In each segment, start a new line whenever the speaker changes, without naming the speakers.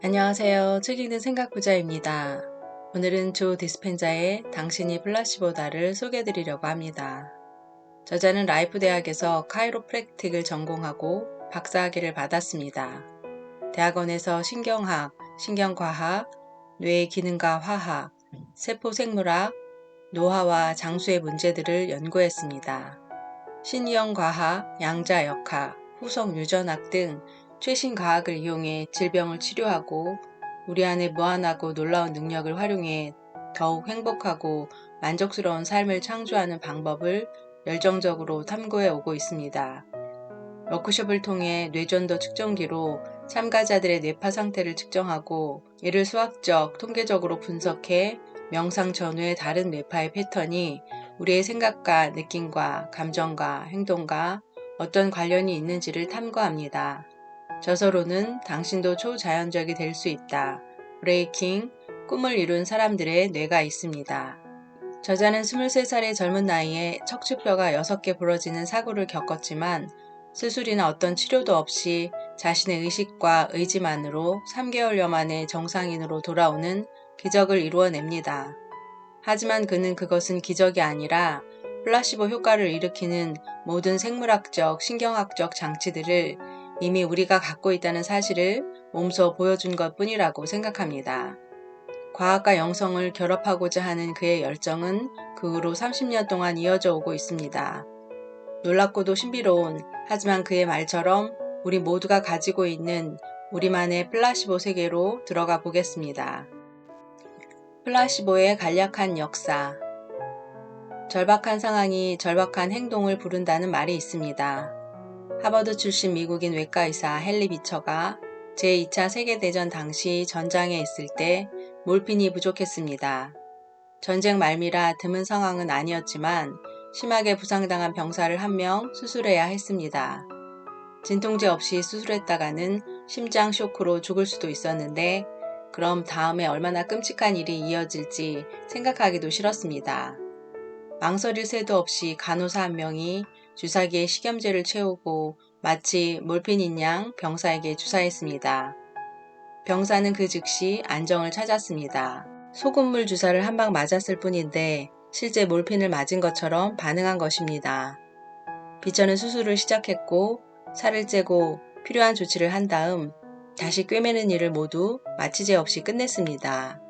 안녕하세요. 책 읽는 생각부자입니다. 오늘은 조 디스펜자의 당신이 플라시보다를 소개해드리려고 합니다. 저자는 라이프 대학에서 카이로프랙틱을 전공하고 박사학위를 받았습니다. 대학원에서 신경학, 신경과학, 뇌의 기능과 화학, 세포생물학, 노화와 장수의 문제들을 연구했습니다. 신이형과학, 양자역학, 후성유전학 등 최신 과학을 이용해 질병을 치료하고 우리 안에 무한하고 놀라운 능력을 활용해 더욱 행복하고 만족스러운 삶을 창조하는 방법을 열정적으로 탐구해 오고 있습니다. 워크숍을 통해 뇌전도 측정기로 참가자들의 뇌파 상태를 측정하고 이를 수학적, 통계적으로 분석해 명상 전후의 다른 뇌파의 패턴이 우리의 생각과 느낌과 감정과 행동과 어떤 관련이 있는지를 탐구합니다. 저서로는 당신도 초자연적이 될 수 있다. 브레이킹, 꿈을 이룬 사람들의 뇌가 있습니다. 저자는 23살의 젊은 나이에 척추뼈가 6개 부러지는 사고를 겪었지만 수술이나 어떤 치료도 없이 자신의 의식과 의지만으로 3개월여 만에 정상인으로 돌아오는 기적을 이루어냅니다. 하지만 그는 그것은 기적이 아니라 플라시보 효과를 일으키는 모든 생물학적, 신경학적 장치들을 이미 우리가 갖고 있다는 사실을 몸소 보여준 것 뿐이라고 생각합니다. 과학과 영성을 결합하고자 하는 그의 열정은 그 후로 30년 동안 이어져 오고 있습니다. 놀랍고도 신비로운, 하지만 그의 말처럼 우리 모두가 가지고 있는 우리만의 플라시보 세계로 들어가 보겠습니다. 플라시보의 간략한 역사. 절박한 상황이 절박한 행동을 부른다는 말이 있습니다. 하버드 출신 미국인 외과의사 헨리 비처가 제2차 세계대전 당시 전장에 있을 때 몰핀이 부족했습니다. 전쟁 말미라 드문 상황은 아니었지만 심하게 부상당한 병사를 한 명 수술해야 했습니다. 진통제 없이 수술했다가는 심장 쇼크로 죽을 수도 있었는데 그럼 다음에 얼마나 끔찍한 일이 이어질지 생각하기도 싫었습니다. 망설일 새도 없이 간호사 한 명이 주사기에 식염제를 채우고 마치 몰핀인 양 병사에게 주사했습니다. 병사는 그 즉시 안정을 찾았습니다. 소금물 주사를 한 방 맞았을 뿐인데 실제 몰핀을 맞은 것처럼 반응한 것입니다. 비처는 수술을 시작했고 살을 째고 필요한 조치를 한 다음 다시 꿰매는 일을 모두 마취제 없이 끝냈습니다.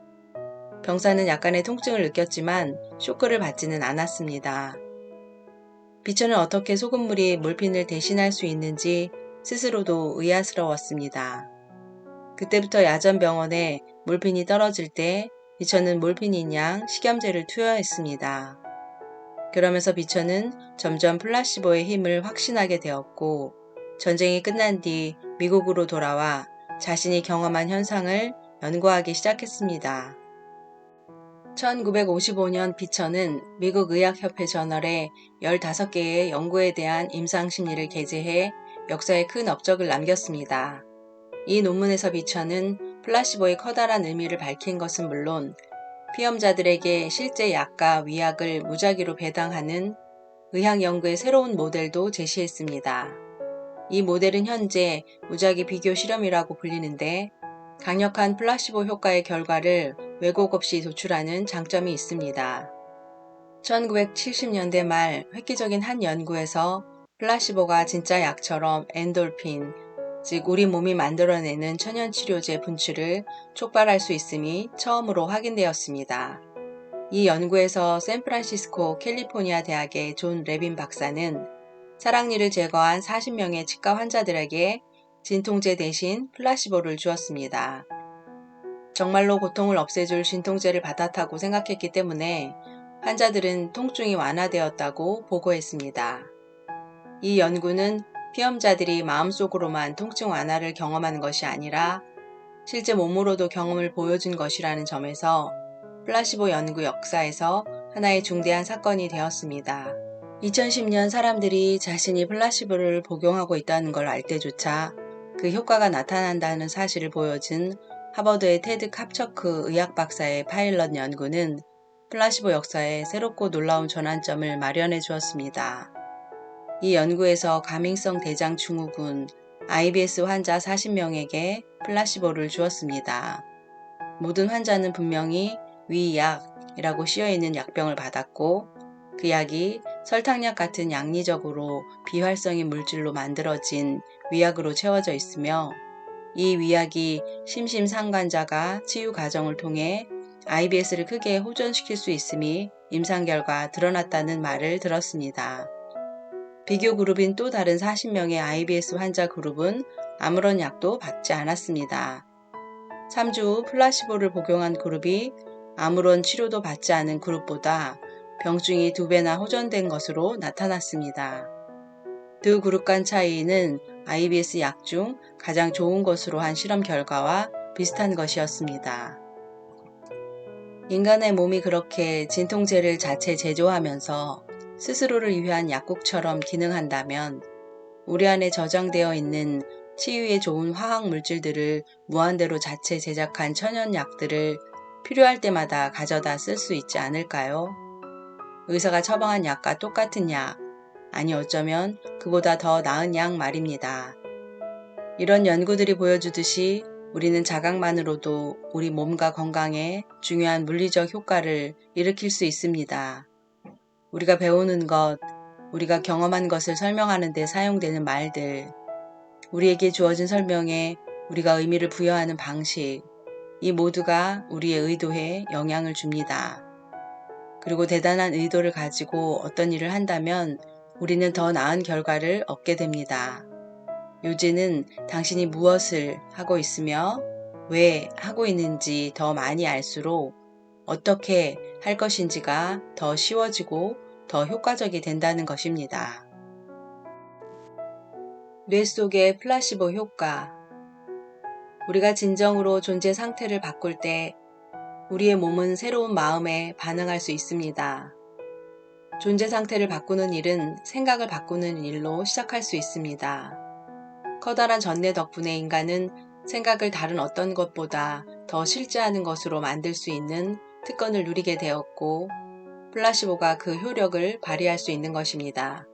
병사는 약간의 통증을 느꼈지만 쇼크를 받지는 않았습니다. 비처는 어떻게 소금물이 몰핀을 대신할 수 있는지 스스로도 의아스러웠습니다. 그때부터 야전병원에 몰핀이 떨어질 때 비처는 몰핀인 양 식염제를 투여했습니다. 그러면서 비처는 점점 플라시보의 힘을 확신하게 되었고 전쟁이 끝난 뒤 미국으로 돌아와 자신이 경험한 현상을 연구하기 시작했습니다. 1955년 비처는 미국 의학협회 저널에 15개의 연구에 대한 임상심리를 게재해 역사에 큰 업적을 남겼습니다. 이 논문에서 비처는 플라시보의 커다란 의미를 밝힌 것은 물론 피험자들에게 실제 약과 위약을 무작위로 배당하는 의학 연구의 새로운 모델도 제시했습니다. 이 모델은 현재 무작위 비교 실험이라고 불리는데 강력한 플라시보 효과의 결과를 왜곡 없이 도출하는 장점이 있습니다. 1970년대 말 획기적인 한 연구에서 플라시보가 진짜 약처럼 엔돌핀, 즉 우리 몸이 만들어내는 천연치료제 분출을 촉발할 수 있음이 처음으로 확인되었습니다. 이 연구에서 샌프란시스코 캘리포니아 대학의 존 레빈 박사는 사랑니를 제거한 40명의 치과 환자들에게 진통제 대신 플라시보를 주었습니다. 정말로 고통을 없애줄 진통제를 받았다고 생각했기 때문에 환자들은 통증이 완화되었다고 보고했습니다. 이 연구는 피험자들이 마음속으로만 통증 완화를 경험하는 것이 아니라 실제 몸으로도 경험을 보여준 것이라는 점에서 플라시보 연구 역사에서 하나의 중대한 사건이 되었습니다. 2010년 사람들이 자신이 플라시보를 복용하고 있다는 걸 알 때조차 그 효과가 나타난다는 사실을 보여준 하버드의 테드 캅처크 의학 박사의 파일럿 연구는 플라시보 역사에 새롭고 놀라운 전환점을 마련해 주었습니다. 이 연구에서 가민성 대장 증후군 IBS 환자 40명에게 플라시보를 주었습니다. 모든 환자는 분명히 위약이라고 씌어있는 약병을 받았고 그 약이 설탕약 같은 양리적으로 비활성인 물질로 만들어진 위약으로 채워져 있으며 이 위약이 심심상관자가 치유 과정을 통해 IBS를 크게 호전시킬 수 있음이 임상 결과 드러났다는 말을 들었습니다. 비교 그룹인 또 다른 40명의 IBS 환자 그룹은 아무런 약도 받지 않았습니다. 3주 후 플라시보를 복용한 그룹이 아무런 치료도 받지 않은 그룹보다 병증이 2배나 호전된 것으로 나타났습니다. 두 그룹 간 차이는 IBS 약 중 가장 좋은 것으로 한 실험 결과와 비슷한 것이었습니다. 인간의 몸이 그렇게 진통제를 자체 제조하면서 스스로를 위한 약국처럼 기능한다면 우리 안에 저장되어 있는 치유에 좋은 화학 물질들을 무한대로 자체 제작한 천연약들을 필요할 때마다 가져다 쓸 수 있지 않을까요? 의사가 처방한 약과 똑같은 약, 아니 어쩌면 그보다 더 나은 약 말입니다. 이런 연구들이 보여주듯이 우리는 자각만으로도 우리 몸과 건강에 중요한 물리적 효과를 일으킬 수 있습니다. 우리가 배우는 것, 우리가 경험한 것을 설명하는 데 사용되는 말들, 우리에게 주어진 설명에 우리가 의미를 부여하는 방식, 이 모두가 우리의 의도에 영향을 줍니다. 그리고 대단한 의도를 가지고 어떤 일을 한다면 우리는 더 나은 결과를 얻게 됩니다. 요지는 당신이 무엇을 하고 있으며 왜 하고 있는지 더 많이 알수록 어떻게 할 것인지가 더 쉬워지고 더 효과적이 된다는 것입니다. 뇌 속의 플라시보 효과. 우리가 진정으로 존재 상태를 바꿀 때 우리의 몸은 새로운 마음에 반응할 수 있습니다. 존재 상태를 바꾸는 일은 생각을 바꾸는 일로 시작할 수 있습니다. 커다란 전뇌 덕분에 인간은 생각을 다른 어떤 것보다 더 실제하는 것으로 만들 수 있는 특권을 누리게 되었고 플라시보가 그 효력을 발휘할 수 있는 것입니다.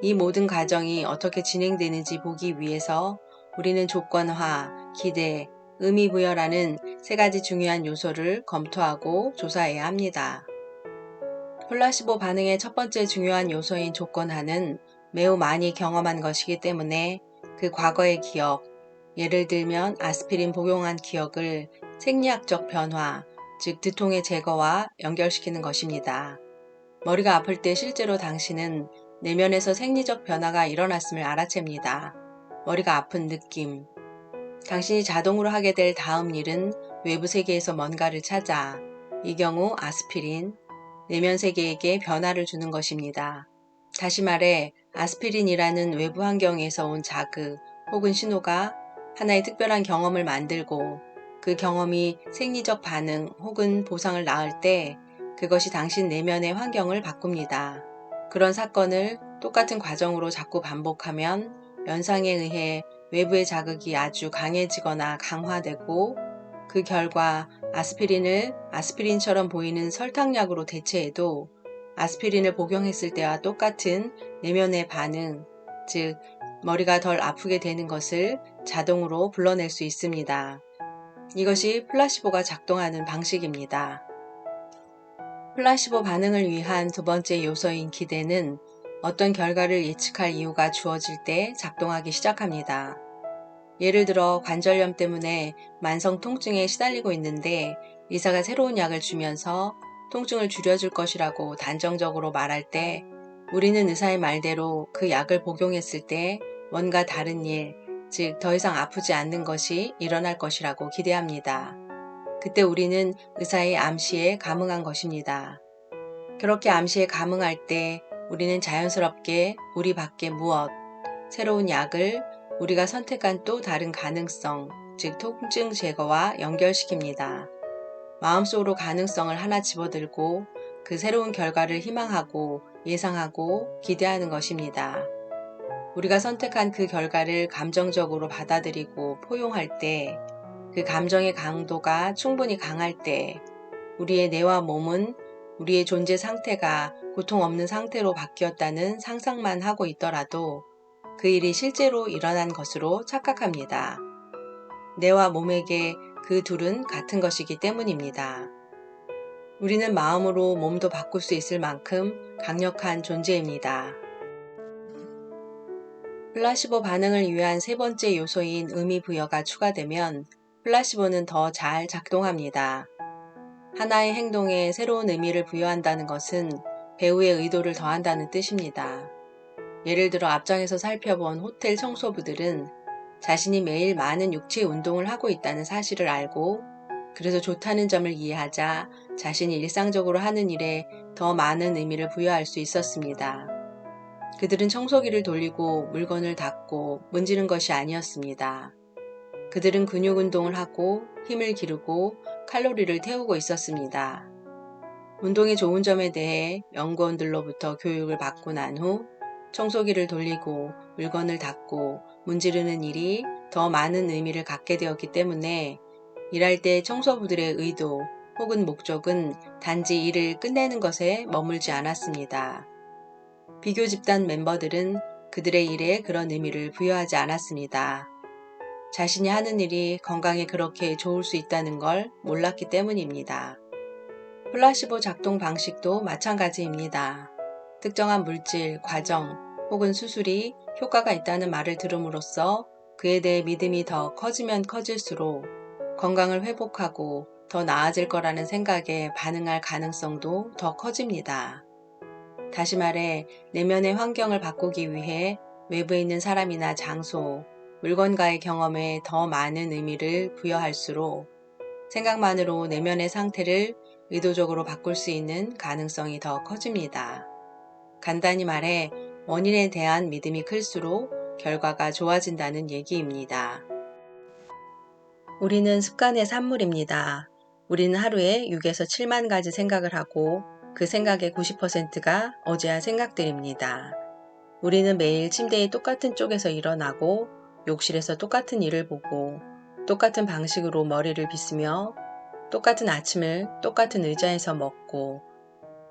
이 모든 과정이 어떻게 진행되는지 보기 위해서 우리는 조건화, 기대, 의미부여라는 세 가지 중요한 요소를 검토하고 조사해야 합니다. 플라시보 반응의 첫 번째 중요한 요소인 조건화는 매우 많이 경험한 것이기 때문에 그 과거의 기억, 예를 들면 아스피린 복용한 기억을 생리학적 변화, 즉 두통의 제거와 연결시키는 것입니다. 머리가 아플 때 실제로 당신은 내면에서 생리적 변화가 일어났음을 알아챕니다. 머리가 아픈 느낌. 당신이 자동으로 하게 될 다음 일은 외부 세계에서 뭔가를 찾아, 이 경우 아스피린, 내면 세계에게 변화를 주는 것입니다. 다시 말해 아스피린이라는 외부 환경에서 온 자극 혹은 신호가 하나의 특별한 경험을 만들고 그 경험이 생리적 반응 혹은 보상을 낳을 때 그것이 당신 내면의 환경을 바꿉니다. 그런 사건을 똑같은 과정으로 자꾸 반복하면 연상에 의해 외부의 자극이 아주 강해지거나 강화되고 그 결과 아스피린을 아스피린처럼 보이는 설탕약으로 대체해도 아스피린을 복용했을 때와 똑같은 내면의 반응, 즉 머리가 덜 아프게 되는 것을 자동으로 불러낼 수 있습니다. 이것이 플라시보가 작동하는 방식입니다. 플라시보 반응을 위한 두 번째 요소인 기대는 어떤 결과를 예측할 이유가 주어질 때 작동하기 시작합니다. 예를 들어 관절염 때문에 만성 통증에 시달리고 있는데 의사가 새로운 약을 주면서 통증을 줄여줄 것이라고 단정적으로 말할 때 우리는 의사의 말대로 그 약을 복용했을 때 뭔가 다른 일, 즉 더 이상 아프지 않는 것이 일어날 것이라고 기대합니다. 그때 우리는 의사의 암시에 감응한 것입니다. 그렇게 암시에 감응할 때 우리는 자연스럽게 우리 밖에 무엇, 새로운 약을 우리가 선택한 또 다른 가능성, 즉 통증 제거와 연결시킵니다. 마음속으로 가능성을 하나 집어들고 그 새로운 결과를 희망하고 예상하고 기대하는 것입니다. 우리가 선택한 그 결과를 감정적으로 받아들이고 포용할 때, 그 감정의 강도가 충분히 강할 때 우리의 뇌와 몸은 우리의 존재 상태가 고통 없는 상태로 바뀌었다는 상상만 하고 있더라도 그 일이 실제로 일어난 것으로 착각합니다. 뇌와 몸에게 그 둘은 같은 것이기 때문입니다. 우리는 마음으로 몸도 바꿀 수 있을 만큼 강력한 존재입니다. 플라시보 반응을 위한 세 번째 요소인 의미 부여가 추가되면 플라시보는 더 잘 작동합니다. 하나의 행동에 새로운 의미를 부여한다는 것은 배우의 의도를 더한다는 뜻입니다. 예를 들어 앞장에서 살펴본 호텔 청소부들은 자신이 매일 많은 육체 운동을 하고 있다는 사실을 알고 그래서 좋다는 점을 이해하자 자신이 일상적으로 하는 일에 더 많은 의미를 부여할 수 있었습니다. 그들은 청소기를 돌리고 물건을 닦고 문지른 것이 아니었습니다. 그들은 근육 운동을 하고 힘을 기르고 칼로리를 태우고 있었습니다. 운동의 좋은 점에 대해 연구원들로부터 교육을 받고 난 후 청소기를 돌리고 물건을 닦고 문지르는 일이 더 많은 의미를 갖게 되었기 때문에 일할 때 청소부들의 의도 혹은 목적은 단지 일을 끝내는 것에 머물지 않았습니다. 비교 집단 멤버들은 그들의 일에 그런 의미를 부여하지 않았습니다. 자신이 하는 일이 건강에 그렇게 좋을 수 있다는 걸 몰랐기 때문입니다. 플라시보 작동 방식도 마찬가지입니다. 특정한 물질, 과정 혹은 수술이 효과가 있다는 말을 들음으로써 그에 대해 믿음이 더 커지면 커질수록 건강을 회복하고 더 나아질 거라는 생각에 반응할 가능성도 더 커집니다. 다시 말해 내면의 환경을 바꾸기 위해 외부에 있는 사람이나 장소, 물건과의 경험에 더 많은 의미를 부여할수록 생각만으로 내면의 상태를 의도적으로 바꿀 수 있는 가능성이 더 커집니다. 간단히 말해 원인에 대한 믿음이 클수록 결과가 좋아진다는 얘기입니다. 우리는 습관의 산물입니다. 우리는 하루에 6에서 7만 가지 생각을 하고 그 생각의 90%가 어제의 생각들입니다. 우리는 매일 침대의 똑같은 쪽에서 일어나고 욕실에서 똑같은 일을 보고 똑같은 방식으로 머리를 빗으며 똑같은 아침을 똑같은 의자에서 먹고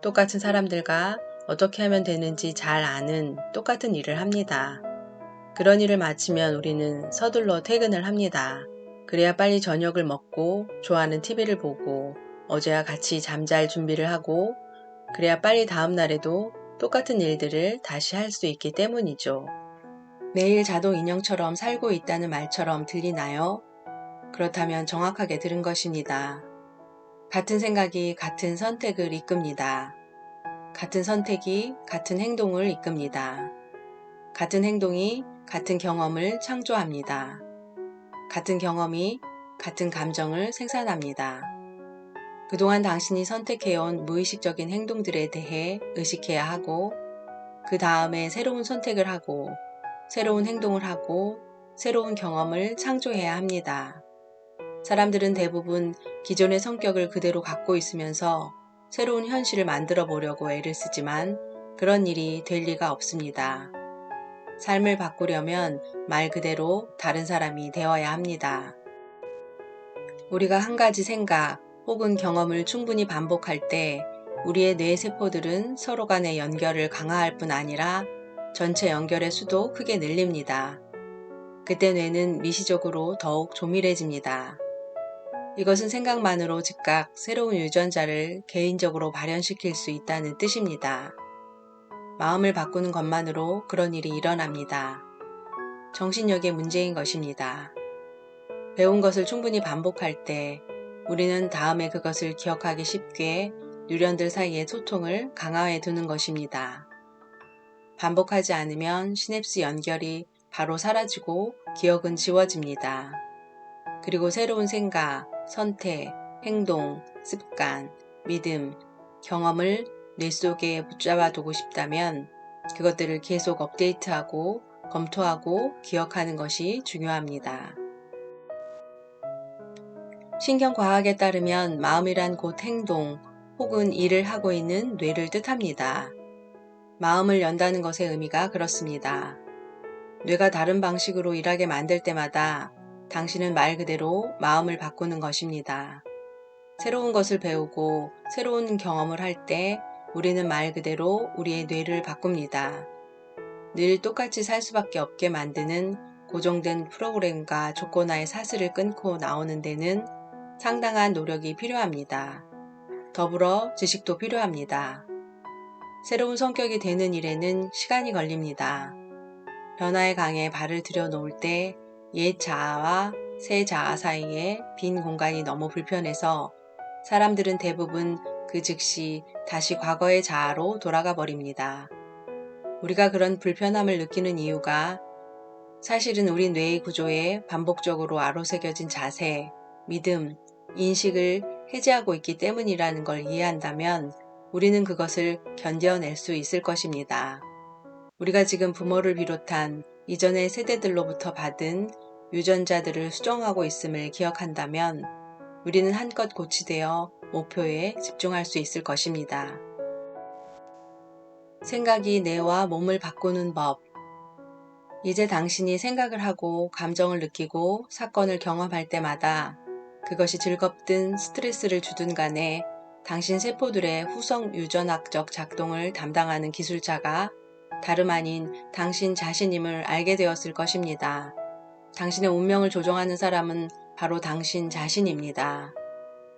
똑같은 사람들과 어떻게 하면 되는지 잘 아는 똑같은 일을 합니다. 그런 일을 마치면 우리는 서둘러 퇴근을 합니다. 그래야 빨리 저녁을 먹고 좋아하는 TV를 보고 어제와 같이 잠잘 준비를 하고 그래야 빨리 다음 날에도 똑같은 일들을 다시 할 수 있기 때문이죠. 매일 자동 인형처럼 살고 있다는 말처럼 들리나요? 그렇다면 정확하게 들은 것입니다. 같은 생각이 같은 선택을 이끕니다. 같은 선택이 같은 행동을 이끕니다. 같은 행동이 같은 경험을 창조합니다. 같은 경험이 같은 감정을 생산합니다. 그동안 당신이 선택해온 무의식적인 행동들에 대해 의식해야 하고 그 다음에 새로운 선택을 하고 새로운 행동을 하고 새로운 경험을 창조해야 합니다. 사람들은 대부분 기존의 성격을 그대로 갖고 있으면서 새로운 현실을 만들어 보려고 애를 쓰지만 그런 일이 될 리가 없습니다. 삶을 바꾸려면 말 그대로 다른 사람이 되어야 합니다. 우리가 한 가지 생각 혹은 경험을 충분히 반복할 때 우리의 뇌 세포들은 서로 간의 연결을 강화할 뿐 아니라 전체 연결의 수도 크게 늘립니다. 그때 뇌는 미시적으로 더욱 조밀해집니다. 이것은 생각만으로 즉각 새로운 유전자를 개인적으로 발현시킬 수 있다는 뜻입니다. 마음을 바꾸는 것만으로 그런 일이 일어납니다. 정신력의 문제인 것입니다. 배운 것을 충분히 반복할 때 우리는 다음에 그것을 기억하기 쉽게 뉴런들 사이의 소통을 강화해 두는 것입니다. 반복하지 않으면 시냅스 연결이 바로 사라지고 기억은 지워집니다. 그리고 새로운 생각, 선택, 행동, 습관, 믿음, 경험을 뇌 속에 붙잡아 두고 싶다면 그것들을 계속 업데이트하고 검토하고 기억하는 것이 중요합니다. 신경과학에 따르면 마음이란 곧 행동 혹은 일을 하고 있는 뇌를 뜻합니다. 마음을 연다는 것의 의미가 그렇습니다. 뇌가 다른 방식으로 일하게 만들 때마다 당신은 말 그대로 마음을 바꾸는 것입니다. 새로운 것을 배우고 새로운 경험을 할 때 우리는 말 그대로 우리의 뇌를 바꿉니다. 늘 똑같이 살 수밖에 없게 만드는 고정된 프로그램과 조건화의 사슬을 끊고 나오는 데는 상당한 노력이 필요합니다. 더불어 지식도 필요합니다. 새로운 성격이 되는 일에는 시간이 걸립니다. 변화의 강에 발을 들여놓을 때 옛 자아와 새 자아 사이에 빈 공간이 너무 불편해서 사람들은 대부분 그 즉시 다시 과거의 자아로 돌아가 버립니다. 우리가 그런 불편함을 느끼는 이유가 사실은 우리 뇌의 구조에 반복적으로 아로새겨진 자세, 믿음, 인식을 해제하고 있기 때문이라는 걸 이해한다면 우리는 그것을 견뎌낼 수 있을 것입니다. 우리가 지금 부모를 비롯한 이전의 세대들로부터 받은 유전자들을 수정하고 있음을 기억한다면 우리는 한껏 고치되어 목표에 집중할 수 있을 것입니다. 생각이 뇌와 몸을 바꾸는 법. 이제 당신이 생각을 하고 감정을 느끼고 사건을 경험할 때마다 그것이 즐겁든 스트레스를 주든 간에 당신 세포들의 후성 유전학적 작동을 담당하는 기술자가 다름 아닌 당신 자신임을 알게 되었을 것입니다. 당신의 운명을 조종하는 사람은 바로 당신 자신입니다.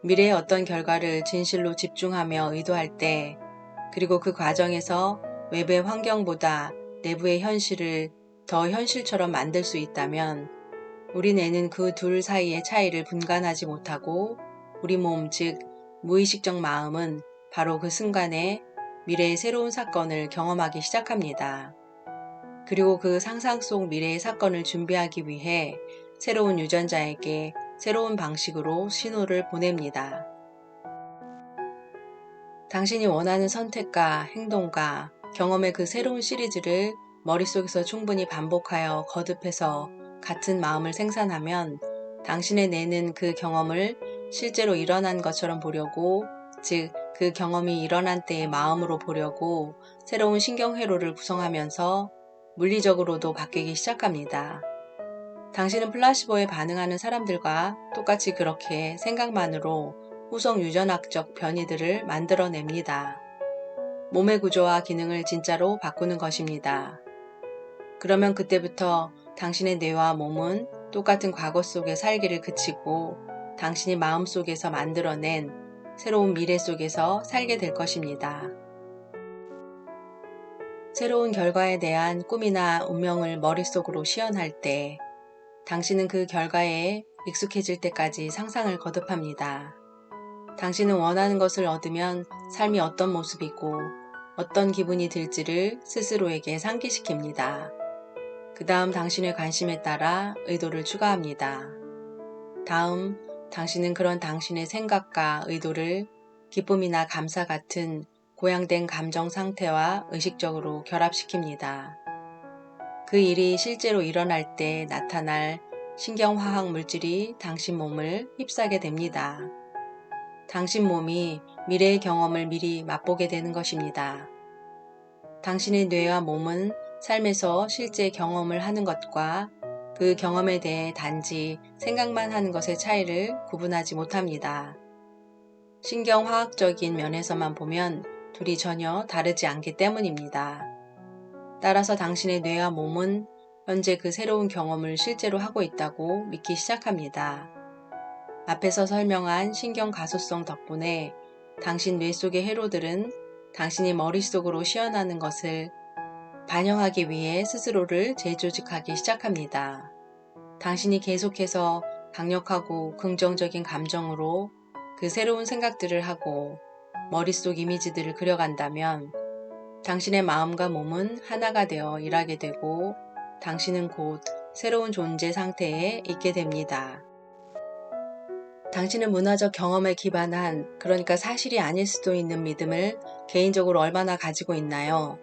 미래의 어떤 결과를 진실로 집중하며 의도할 때, 그리고 그 과정에서 외부의 환경보다 내부의 현실을 더 현실처럼 만들 수 있다면 우리 뇌는 그 둘 사이의 차이를 분간하지 못하고 우리 몸, 즉 무의식적 마음은 바로 그 순간에 미래의 새로운 사건을 경험하기 시작합니다. 그리고 그 상상 속 미래의 사건을 준비하기 위해 새로운 유전자에게 새로운 방식으로 신호를 보냅니다. 당신이 원하는 선택과 행동과 경험의 그 새로운 시리즈를 머릿속에서 충분히 반복하여 거듭해서 같은 마음을 생산하면 당신의 뇌는 그 경험을 실제로 일어난 것처럼 보려고, 즉 그 경험이 일어난 때의 마음으로 보려고 새로운 신경회로를 구성하면서 물리적으로도 바뀌기 시작합니다. 당신은 플라시보에 반응하는 사람들과 똑같이 그렇게 생각만으로 후성 유전학적 변이들을 만들어냅니다. 몸의 구조와 기능을 진짜로 바꾸는 것입니다. 그러면 그때부터 당신의 뇌와 몸은 똑같은 과거 속에 살기를 그치고 당신이 마음속에서 만들어낸 새로운 미래 속에서 살게 될 것입니다. 새로운 결과에 대한 꿈이나 운명을 머릿속으로 시연할 때 당신은 그 결과에 익숙해질 때까지 상상을 거듭합니다. 당신은 원하는 것을 얻으면 삶이 어떤 모습이고 어떤 기분이 들지를 스스로에게 상기시킵니다. 그 다음 당신의 관심에 따라 의도를 추가합니다. 다음, 당신은 그런 당신의 생각과 의도를 기쁨이나 감사 같은 고양된 감정 상태와 의식적으로 결합시킵니다. 그 일이 실제로 일어날 때 나타날 신경화학 물질이 당신 몸을 휩싸게 됩니다. 당신 몸이 미래의 경험을 미리 맛보게 되는 것입니다. 당신의 뇌와 몸은 삶에서 실제 경험을 하는 것과 그 경험에 대해 단지 생각만 하는 것의 차이를 구분하지 못합니다. 신경화학적인 면에서만 보면 둘이 전혀 다르지 않기 때문입니다. 따라서 당신의 뇌와 몸은 현재 그 새로운 경험을 실제로 하고 있다고 믿기 시작합니다. 앞에서 설명한 신경 가소성 덕분에 당신 뇌 속의 회로들은 당신이 머릿속으로 시연하는 것을 반영하기 위해 스스로를 재조직하기 시작합니다. 당신이 계속해서 강력하고 긍정적인 감정으로 그 새로운 생각들을 하고 머릿속 이미지들을 그려간다면 당신의 마음과 몸은 하나가 되어 일하게 되고 당신은 곧 새로운 존재 상태에 있게 됩니다. 당신은 문화적 경험에 기반한, 그러니까 사실이 아닐 수도 있는 믿음을 개인적으로 얼마나 가지고 있나요?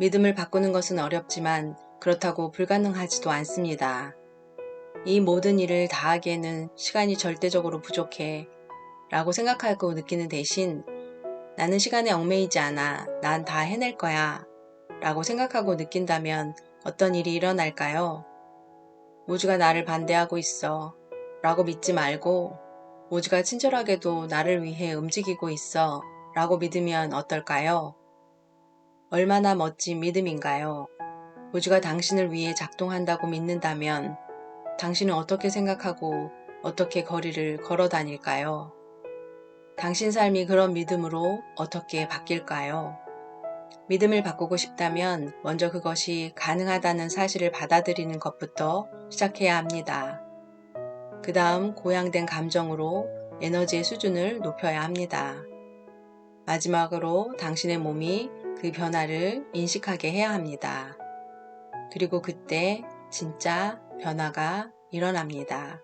믿음을 바꾸는 것은 어렵지만 그렇다고 불가능하지도 않습니다. 이 모든 일을 다 하기에는 시간이 절대적으로 부족해 라고 생각하고 느끼는 대신 나는 시간에 얽매이지 않아, 난 다 해낼 거야 라고 생각하고 느낀다면 어떤 일이 일어날까요? 우주가 나를 반대하고 있어 라고 믿지 말고 우주가 친절하게도 나를 위해 움직이고 있어 라고 믿으면 어떨까요? 얼마나 멋진 믿음인가요? 우주가 당신을 위해 작동한다고 믿는다면 당신은 어떻게 생각하고 어떻게 거리를 걸어 다닐까요? 당신 삶이 그런 믿음으로 어떻게 바뀔까요? 믿음을 바꾸고 싶다면 먼저 그것이 가능하다는 사실을 받아들이는 것부터 시작해야 합니다. 그 다음 고양된 감정으로 에너지의 수준을 높여야 합니다. 마지막으로 당신의 몸이 그 변화를 인식하게 해야 합니다. 그리고 그때 진짜 변화가 일어납니다.